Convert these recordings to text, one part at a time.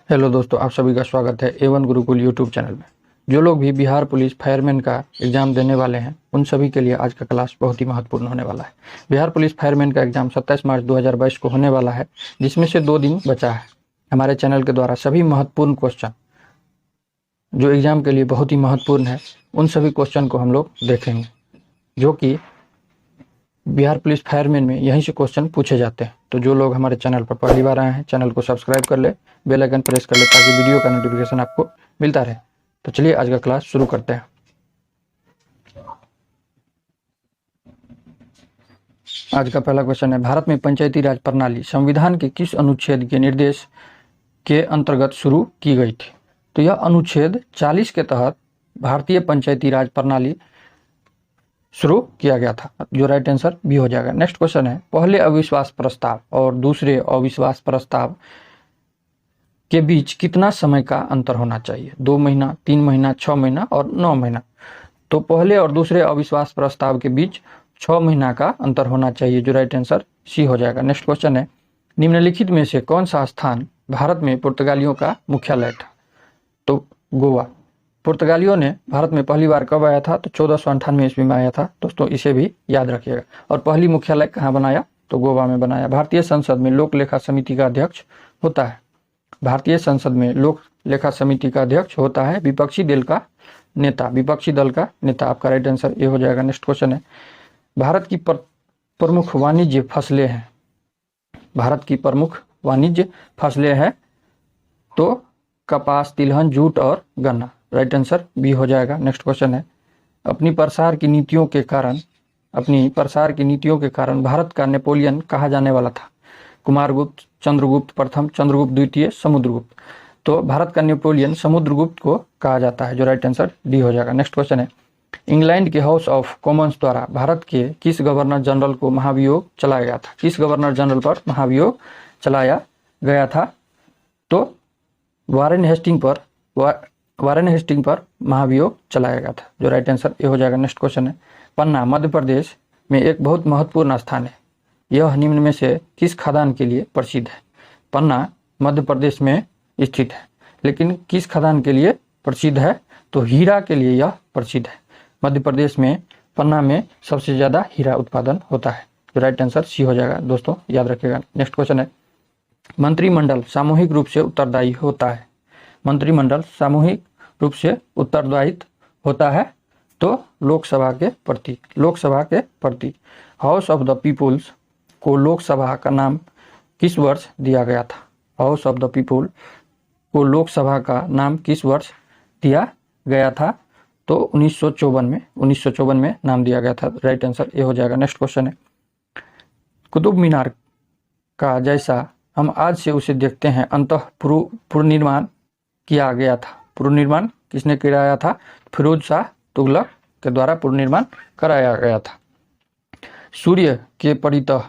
Hello दोस्तों, आप सभी का स्वागत है A1 गुरुकुल यूट्यूब चैनल में। जो लोग भी बिहार पुलिस फायरमैन का एग्ज़ाम देने वाले हैं उन सभी के लिए आज का क्लास बहुत ही महत्वपूर्ण होने वाला है। बिहार पुलिस फायरमैन का एग्ज़ाम 27 मार्च 2022 को होने वाला है, जिसमें से 2 दिन बचा है। हमारे चैनल के द्वारा सभी महत्वपूर्ण क्वेश्चन जो एग्ज़ाम के लिए बहुत ही महत्वपूर्ण है उन सभी क्वेश्चन को हम लोग देखेंगे, जो कि बिहार पुलिस फायरमैन में यहीं से क्वेश्चन पूछे जाते हैं। तो जो लोग हमारे चैनल पर पहली बार आए हैं, चैनल को सब्सक्राइब कर ले, बेल आइकन प्रेस कर ले ताकि वीडियो का नोटिफिकेशन आपको मिलता रहे। तो चलिए आज का क्लास शुरू करते हैं। आज का पहला क्वेश्चन है, भारत में पंचायती राज प्रणाली संविधान के किस अनुच्छेद के निर्देश के अंतर्गत शुरू की गई थी? तो यह अनुच्छेद 40 के तहत भारतीय पंचायती राज प्रणाली शुरू किया गया था, जो राइट आंसर भी हो जाएगा। नेक्स्ट क्वेश्चन है, पहले अविश्वास प्रस्ताव और दूसरे अविश्वास प्रस्ताव के बीच कितना समय का अंतर होना चाहिए? 2 महीना, 3 महीना, 6 महीना और 9 महीना। तो पहले और दूसरे अविश्वास प्रस्ताव के बीच 6 महीना का अंतर होना चाहिए, जो राइट आंसर सी हो जाएगा। नेक्स्ट क्वेश्चन है, निम्नलिखित में से कौन सा स्थान भारत में पुर्तगालियों का मुख्यालय था? तो गोवा। पुर्तगालियों ने भारत में पहली बार कब आया था? तो 1498 ईस्वी में आया था। दोस्तों इसे भी याद रखिएगा। और पहली मुख्यालय कहाँ बनाया? तो गोवा में बनाया। भारतीय संसद में लोक लेखा समिति का अध्यक्ष होता है। भारतीय संसद में लोक लेखा समिति का अध्यक्ष होता है विपक्षी दल का नेता। विपक्षी दल का नेता, आपका राइट आंसर ये हो जाएगा। नेक्स्ट क्वेश्चन है, भारत की प्रमुख वाणिज्य फसलें हैं। भारत की प्रमुख वाणिज्य फसलें हैं तो कपास, तिलहन, जूट और गन्ना। राइट आंसर बी हो जाएगा। नेक्स्ट क्वेश्चन है, अपनी प्रसार की नीतियों के कारण भारत का नेपोलियन कहा जाने वाला था? कुमारगुप्त, चंद्रगुप्त प्रथम, चंद्रगुप्त द्वितीय, समुद्रगुप्त। तो भारत का नेपोलियन समुद्रगुप्त को कहा जाता है, जो राइट आंसर डी हो जाएगा। नेक्स्ट क्वेश्चन है, इंग्लैंड के हाउस ऑफ कॉमन्स द्वारा भारत के किस गवर्नर जनरल को महाभियोग चलाया गया था? किस गवर्नर जनरल पर महाभियोग चलाया गया था? तो वारेन हेस्टिंग पर महाभियोग चलाया गया था, जो राइट आंसर ये हो जाएगा। नेक्स्ट क्वेश्चन है, पन्ना मध्य प्रदेश में एक बहुत महत्वपूर्ण स्थान है, यह निम्न में से किस खदान के लिए प्रसिद्ध है? पन्ना मध्य प्रदेश में स्थित है, लेकिन किस खदान के लिए प्रसिद्ध है? तो हीरा के लिए यह प्रसिद्ध है। मध्य प्रदेश में पन्ना में सबसे ज़्यादा हीरा उत्पादन होता है, जो राइट आंसर सी हो जाएगा। दोस्तों याद रखिएगा। नेक्स्ट क्वेश्चन है, मंत्रिमंडल सामूहिक रूप से उत्तरदायी होता है। मंत्रिमंडल सामूहिक रूप से उत्तरदायित्व होता है तो लोकसभा के प्रति। हाउस ऑफ द पीपुल्स को लोकसभा का नाम किस वर्ष दिया गया था? हाउस ऑफ द पीपुल को लोकसभा का नाम किस वर्ष दिया गया था? तो 1954 में नाम दिया गया था। राइट आंसर ये हो जाएगा। नेक्स्ट क्वेश्चन है, कुतुब मीनार का जैसा हम आज से उसे देखते हैं अंतः पुनर्निर्माण किया गया था। पुनर्निर्माण किसने कराया था? फिरोज शाह तुगलक के द्वारा पुनर्निर्माण कराया गया था। सूर्य के परितः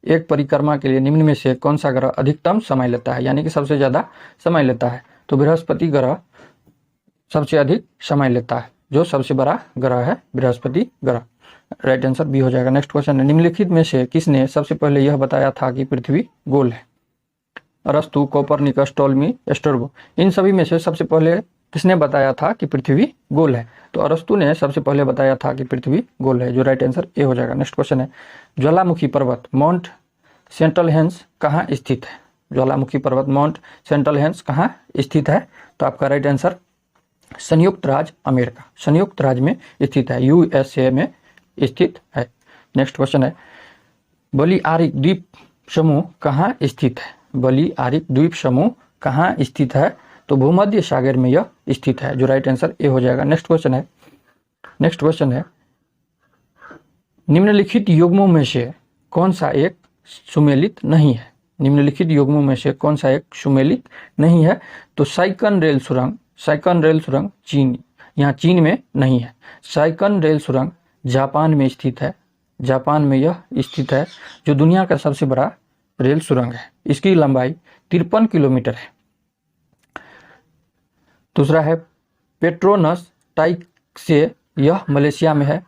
एक परिक्रमा के लिए निम्न में से कौन सा ग्रह अधिकतम समय लेता है, यानी कि सबसे ज्यादा समय लेता है? तो बृहस्पति ग्रह सबसे अधिक समय लेता है, जो सबसे बड़ा ग्रह है बृहस्पति ग्रह। राइट आंसर बी हो जाएगा। नेक्स्ट क्वेश्चन है, निम्नलिखित में से किसने सबसे पहले यह बताया था कि पृथ्वी गोल है? अरस्तु, कोपरनिकस, टोल्मी, स्ट्रैबो। इन सभी में से सबसे पहले किसने बताया था कि पृथ्वी गोल है? तो अरस्तु ने सबसे पहले बताया था कि पृथ्वी गोल है, जो राइट आंसर ए हो जाएगा। नेक्स्ट क्वेश्चन है, ज्वालामुखी पर्वत माउंट सेंट्रल हेंस कहाँ स्थित है? ज्वालामुखी पर्वत माउंट सेंट्रल हेंस कहाँ स्थित है? तो आपका राइट आंसर संयुक्त राज्य अमेरिका, संयुक्त राज्य में स्थित है, USA में स्थित है। नेक्स्ट क्वेश्चन है, बलिआरिक द्वीप समूह कहाँ स्थित है? बलिआरिक द्वीप समूह कहाँ स्थित है? तो भूमध्य सागर में यह स्थित है, जो राइट आंसर ए हो जाएगा। नेक्स्ट क्वेश्चन है, निम्नलिखित युग्मों में से कौन सा एक सुमेलित नहीं है? निम्नलिखित युग्मों में से कौन सा एक सुमेलित नहीं है? तो साइकन रेल सुरंग चीन, यहाँ चीन में नहीं है। साइकन रेल सुरंग जापान में स्थित है, जापान में यह स्थित है, जो दुनिया का सबसे बड़ा रेल सुरंग है। इसकी लंबाई 53 किलोमीटर है। दूसरा है पेट्रोनस टाइक्से, यह मलेशिया में है।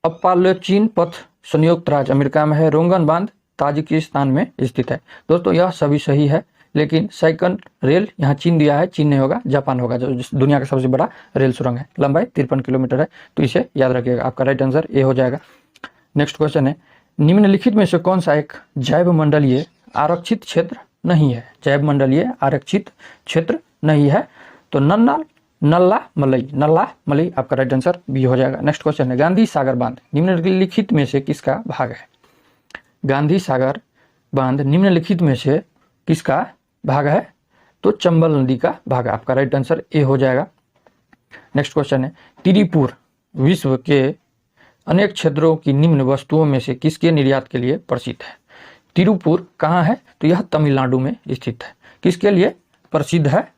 अपाल्चीन पथ संयुक्त राज्य अमेरिका में है। रोंगन बांध ताजिकिस्तान में स्थित है। दोस्तों यह सभी सही है, लेकिन साइकन रेल यहाँ चीन दिया है, चीन नहीं होगा, जापान होगा, जो दुनिया का सबसे बड़ा रेल सुरंग है। लंबाई 53 किलोमीटर है, तो इसे याद रखिएगा। आपका राइट आंसर ए हो जाएगा। नेक्स्ट क्वेश्चन है, निम्नलिखित में से कौन सा एक जैव मंडलीय आरक्षित क्षेत्र नहीं है? जैव मंडलीय आरक्षित क्षेत्र नहीं है, तो नल्ला मलई आपका राइट आंसर बी हो जाएगा। नेक्स्ट क्वेश्चन है, गांधी सागर बांध निम्नलिखित में से किसका भाग है? गांधी सागर बांध निम्नलिखित में से किसका भाग है? तो चंबल नदी का भाग है। आपका राइट आंसर ए हो जाएगा। नेक्स्ट क्वेश्चन है, तिरुपुर विश्व के अनेक क्षेत्रों की निम्न वस्तुओं में से किसके निर्यात के लिए प्रसिद्ध है? तिरुपुर कहाँ है? तो यह तमिलनाडु में स्थित है। किसके लिए प्रसिद्ध है?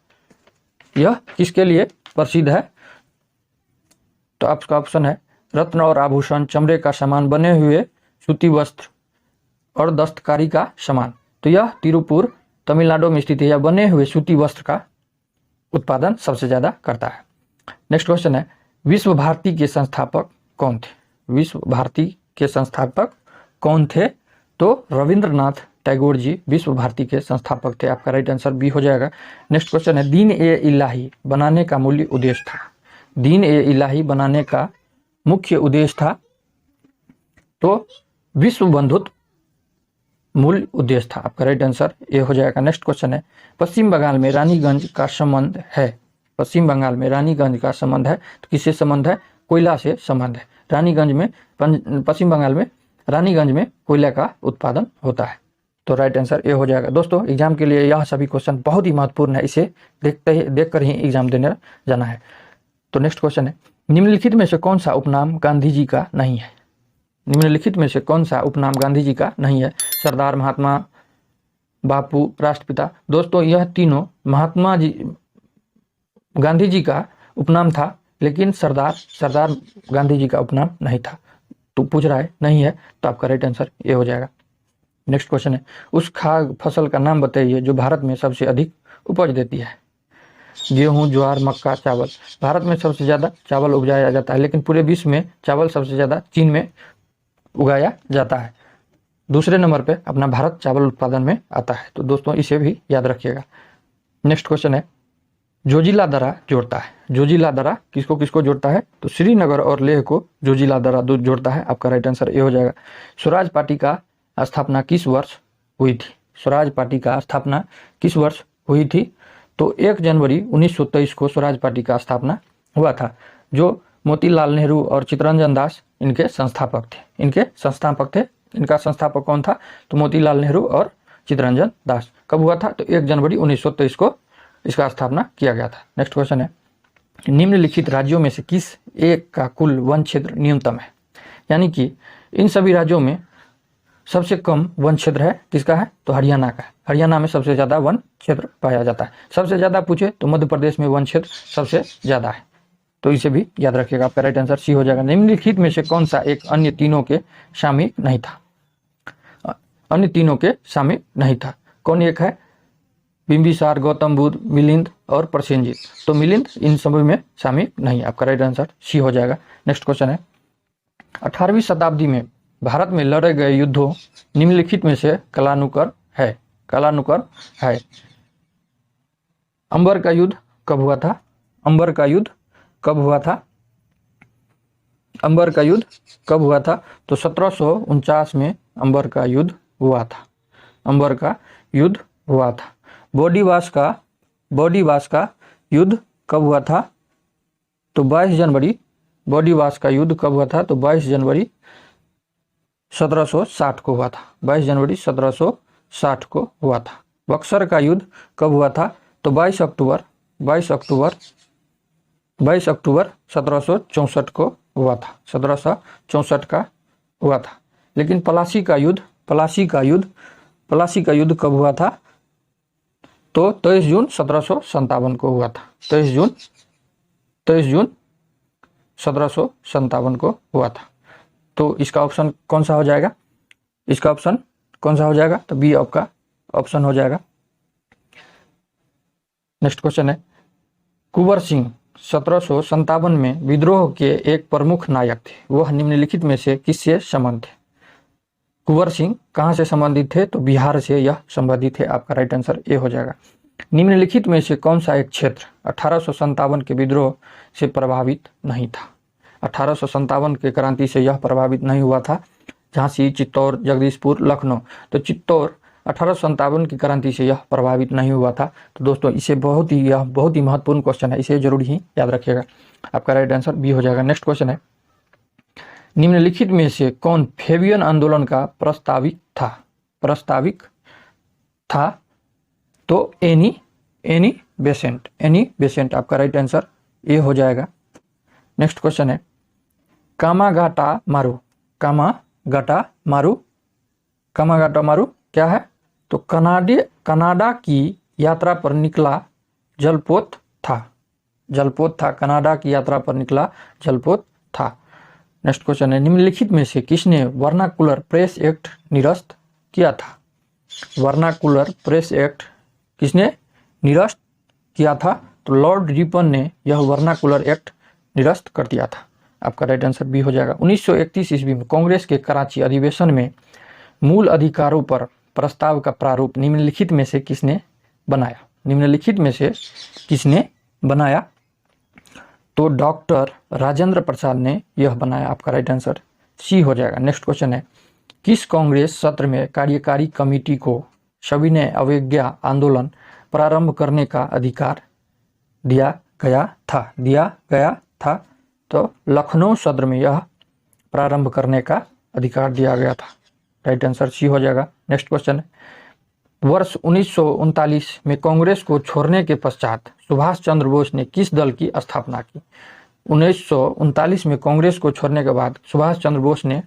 यह किसके लिए प्रसिद्ध है? तो आपका ऑप्शन है रत्न और आभूषण, चमड़े का सामान, बने हुए सूती वस्त्र और दस्तकारी का सामान। तो यह तिरुपुर तमिलनाडु में स्थित है। यह बने हुए सूती वस्त्र का उत्पादन सबसे ज्यादा करता है। नेक्स्ट क्वेश्चन है, विश्व भारती के संस्थापक कौन थे? विश्व भारती के संस्थापक कौन थे? तो रविंद्रनाथ टैगोर जी विश्व भारती के संस्थापक थे। आपका राइट आंसर बी हो जाएगा। नेक्स्ट क्वेश्चन है, दीन ए इलाही बनाने का मूल्य उद्देश्य था? दीन ए इलाही बनाने का मुख्य उद्देश्य था, तो विश्व बंधुत्व मूल उद्देश्य था। आपका राइट आंसर ए हो जाएगा। नेक्स्ट क्वेश्चन है, पश्चिम बंगाल में रानीगंज का संबंध है? पश्चिम बंगाल में रानीगंज का संबंध है, तो किससे संबंध है? कोयला से संबंध है। रानीगंज में, पश्चिम बंगाल में रानीगंज में कोयला का उत्पादन होता है। तो राइट आंसर ए हो जाएगा। दोस्तों, एग्जाम के लिए यह सभी क्वेश्चन बहुत ही महत्वपूर्ण है, इसे देखकर ही एग्जाम देने जाना है। तो नेक्स्ट क्वेश्चन है, निम्नलिखित में से कौन सा उपनाम गांधी जी का नहीं है? निम्नलिखित में से कौन सा उपनाम गांधी जी का नहीं है? सरदार, महात्मा, बापू, राष्ट्रपिता। दोस्तों, यह तीनों महात्मा जी गांधी जी का उपनाम था, लेकिन सरदार गांधी जी का उपनाम नहीं था। तो पूछ रहा है नहीं है, तो आपका राइट आंसर ए हो जाएगा। नेक्स्ट क्वेश्चन है, उस खाद्य फसल का नाम बताइए जो भारत में सबसे अधिक उपज देती है? गेहूं, ज्वार, मक्का, चावल। भारत में सबसे ज्यादा चावल उगाया जाता है, लेकिन पूरे विश्व में चावल सबसे ज्यादा चीन में उगाया जाता है। दूसरे नंबर पे अपना भारत चावल उत्पादन में आता है। तो दोस्तों, इसे भी याद रखिएगा। नेक्स्ट क्वेश्चन है, जोजिला दर्रा जोड़ता है? जोजिला दर्रा किसको किसको जोड़ता है? तो श्रीनगर और लेह को जोजिला दर्रा जोड़ता है। आपका राइट आंसर ए हो जाएगा। स्वराज पार्टी का स्थापना किस वर्ष हुई थी? स्वराज पार्टी का स्थापना किस वर्ष हुई थी? तो 1 जनवरी 1923 को स्वराज पार्टी का स्थापना हुआ था, जो मोतीलाल नेहरू और चित्तरंजन दास इनके संस्थापक थे। इनका संस्थापक कौन था? तो मोतीलाल नेहरू और चित्तरंजन दास। कब हुआ था? तो 1 जनवरी 1923 को इसका स्थापना किया गया था। नेक्स्ट क्वेश्चन है, निम्नलिखित राज्यों में से किस एक का कुल वन क्षेत्र न्यूनतम है? यानी कि इन सभी राज्यों में सबसे कम वन क्षेत्र है किसका है? तो हरियाणा का। हरियाणा में सबसे ज्यादा वन क्षेत्र पाया जाता है। सबसे ज्यादा पूछे तो मध्य प्रदेश में वन क्षेत्र सबसे ज्यादा है, तो इसे भी याद रखिएगा। आपका राइट आंसर सी हो जाएगा। निम्नलिखित में से कौन सा एक अन्य तीनों के शामिल नहीं था? अन्य तीनों के शामिल नहीं था। कौन एक है? बिंबिसार, गौतम बुद्ध, मिलिंद और प्रसेनजीत। तो मिलिंद इन सभी में शामिल नहीं। आपका राइट आंसर सी हो जाएगा। नेक्स्ट क्वेश्चन है, 18वीं शताब्दी में भारत में लड़े गए युद्धों निम्नलिखित में से कलानुकर है? अंबर का युद्ध कब हुआ था? अंबर का युद्ध कब हुआ था? तो 1749 में अंबर का युद्ध हुआ था। बॉडीवास का युद्ध कब हुआ था? तो 22 जनवरी। बॉडीवास का युद्ध कब हुआ था? तो 22 जनवरी 1760 को हुआ था। 22 जनवरी 1760 को हुआ था। बक्सर का युद्ध कब हुआ था? तो 22 अक्टूबर 1764 को हुआ था। 1764 का हुआ था। लेकिन प्लासी का युद्ध कब हुआ था? तो 23 जून 1757 को हुआ था। 23 जून 1757 को हुआ था। तो इसका ऑप्शन कौन सा हो जाएगा? तो बी आपका ऑप्शन हो जाएगा। नेक्स्ट क्वेश्चन है, कुंवर सिंह 1757 में विद्रोह के एक प्रमुख नायक थे। वह निम्नलिखित में से किससे संबंध थे? कुंवर सिंह कहाँ से संबंधित थे? तो बिहार से यह संबंधित है। आपका राइट आंसर ए हो जाएगा। निम्नलिखित में से कौन सा एक क्षेत्र 1857 के विद्रोह से प्रभावित नहीं था? 1857 के क्रांति से यह प्रभावित नहीं हुआ था। झांसी, चित्तौड़, जगदीशपुर, लखनऊ। तो चित्तौड़ 1857 की क्रांति से यह प्रभावित नहीं हुआ था। तो दोस्तों यह बहुत ही महत्वपूर्ण क्वेश्चन है, इसे जरूर ही याद रखिएगा। आपका राइट आंसर बी हो जाएगा। नेक्स्ट क्वेश्चन है, निम्नलिखित में से कौन फेबियन आंदोलन का प्रस्ताविक था? तो एनी बेसेंट। आपका राइट आंसर ए हो जाएगा। नेक्स्ट क्वेश्चन है, कामागाटा मारू क्या है? तो कनाडा की यात्रा पर निकला जलपोत था। कनाडा की यात्रा पर निकला जलपोत था। नेक्स्ट क्वेश्चन है, निम्नलिखित में से किसने वर्नाकुलर प्रेस एक्ट निरस्त किया था? वर्नाकुलर प्रेस एक्ट किसने निरस्त किया था? तो लॉर्ड रिपन ने यह वर्नाकुलर एक्ट निरस्त कर दिया था। आपका राइट आंसर बी हो जाएगा। 1931 ईस्वी में कांग्रेस के कराची अधिवेशन में मूल अधिकारों पर प्रस्ताव का प्रारूप निम्नलिखित में से किसने बनाया? तो डॉक्टर राजेंद्र प्रसाद ने यह बनाया। आपका राइट आंसर सी हो जाएगा। नेक्स्ट क्वेश्चन है, किस कांग्रेस सत्र में कार्यकारी कमेटी को सविनय अवज्ञा आंदोलन प्रारंभ करने का अधिकार दिया गया था? तो लखनऊ सत्र में यह प्रारंभ करने का अधिकार दिया गया था। राइट आंसर सी हो जाएगा। नेक्स्ट क्वेश्चन है, वर्ष 1939 में कांग्रेस को छोड़ने के पश्चात सुभाष चंद्र बोस ने किस दल की स्थापना की? 1939 में कांग्रेस को छोड़ने के बाद सुभाष चंद्र बोस ने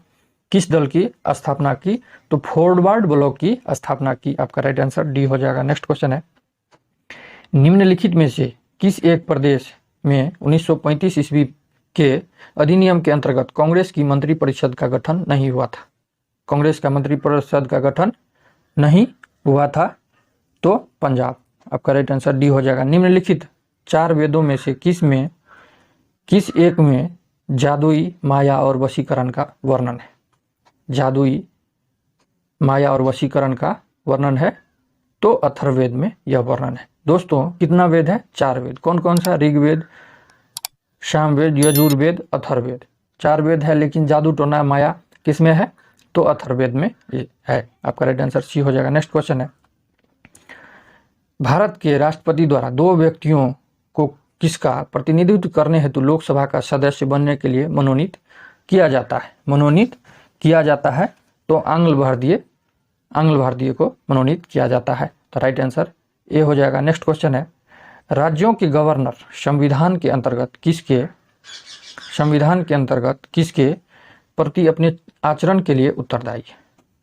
किस दल की स्थापना की? तो फॉरवर्ड ब्लॉक की स्थापना की। आपका राइट आंसर डी हो जाएगा। नेक्स्ट क्वेश्चन है, निम्नलिखित में से किस एक प्रदेश में 1935 ईस्वी के अधिनियम के अंतर्गत कांग्रेस की मंत्रिपरिषद का गठन नहीं हुआ था? कांग्रेस का मंत्रिपरिषद का गठन नहीं हुआ था? तो पंजाब। आपका राइट आंसर डी हो जाएगा। निम्नलिखित 4 वेदों में से किस एक में जादुई माया और वशीकरण का वर्णन है? जादुई माया और वशीकरण का वर्णन है तो अथर्ववेद में यह वर्णन है। दोस्तों कितना वेद है? 4 वेद। कौन कौन सा? ऋग्वेद, सामवेद, यजुर्वेद, अथर्ववेद। 4 वेद है, लेकिन जादू टोना माया किस में है? तो अथर्ववेद में है। आपका राइट आंसर सी हो जाएगा। नेक्स्ट क्वेश्चन है, भारत के राष्ट्रपति द्वारा 2 व्यक्तियों को किसका प्रतिनिधित्व करने हेतु लोकसभा का सदस्य बनने के लिए मनोनीत किया जाता है? तो आंग्ल भारतीय को मनोनीत किया जाता है। तो राइट आंसर ए हो जाएगा। नेक्स्ट क्वेश्चन है, राज्यों के गवर्नर संविधान के अंतर्गत किसके प्रति अपने आचरण के लिए उत्तरदायी है?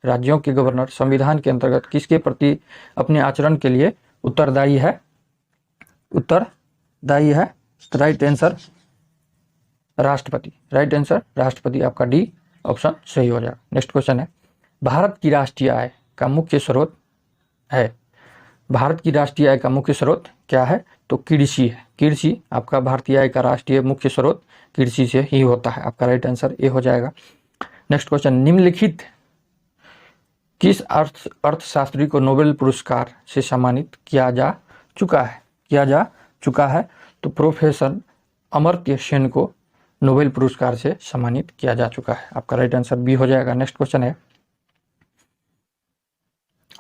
राज्यों के गवर्नर संविधान के अंतर्गत किसके प्रति अपने आचरण के लिए उत्तरदायी है? राइट आंसर राष्ट्रपति। राइट आंसर राष्ट्रपति। आपका डी ऑप्शन सही हो जाएगा। नेक्स्ट क्वेश्चन है, भारत की राष्ट्रीय आय का मुख्य स्रोत क्या है? तो कृषि है। कृषि आपका भारतीय आय का राष्ट्रीय मुख्य स्रोत कृषि से ही होता है। आपका राइट आंसर ए हो जाएगा। नेक्स्ट क्वेश्चन, निम्नलिखित किस अर्थशास्त्री को नोबेल पुरस्कार से सम्मानित किया जा चुका है? तो प्रोफेसर अमर्त्य सेन को नोबेल पुरस्कार से सम्मानित किया जा चुका है। आपका राइट आंसर बी हो जाएगा। नेक्स्ट क्वेश्चन है,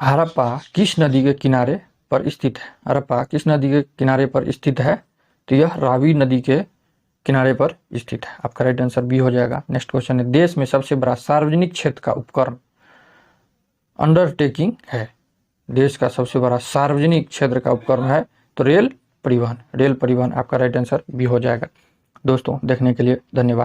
हड़प्पा किस नदी के किनारे पर स्थित है? हड़प्पा किस नदी के किनारे पर स्थित है? तो यह रावी नदी के किनारे पर स्थित है। आपका राइट आंसर बी हो जाएगा। नेक्स्ट क्वेश्चन है, देश में सबसे बड़ा सार्वजनिक क्षेत्र का उपक्रम अंडरटेकिंग है? देश का सबसे बड़ा सार्वजनिक क्षेत्र का उपक्रम है तो रेल परिवहन। आपका राइट आंसर बी हो जाएगा। दोस्तों देखने के लिए धन्यवाद।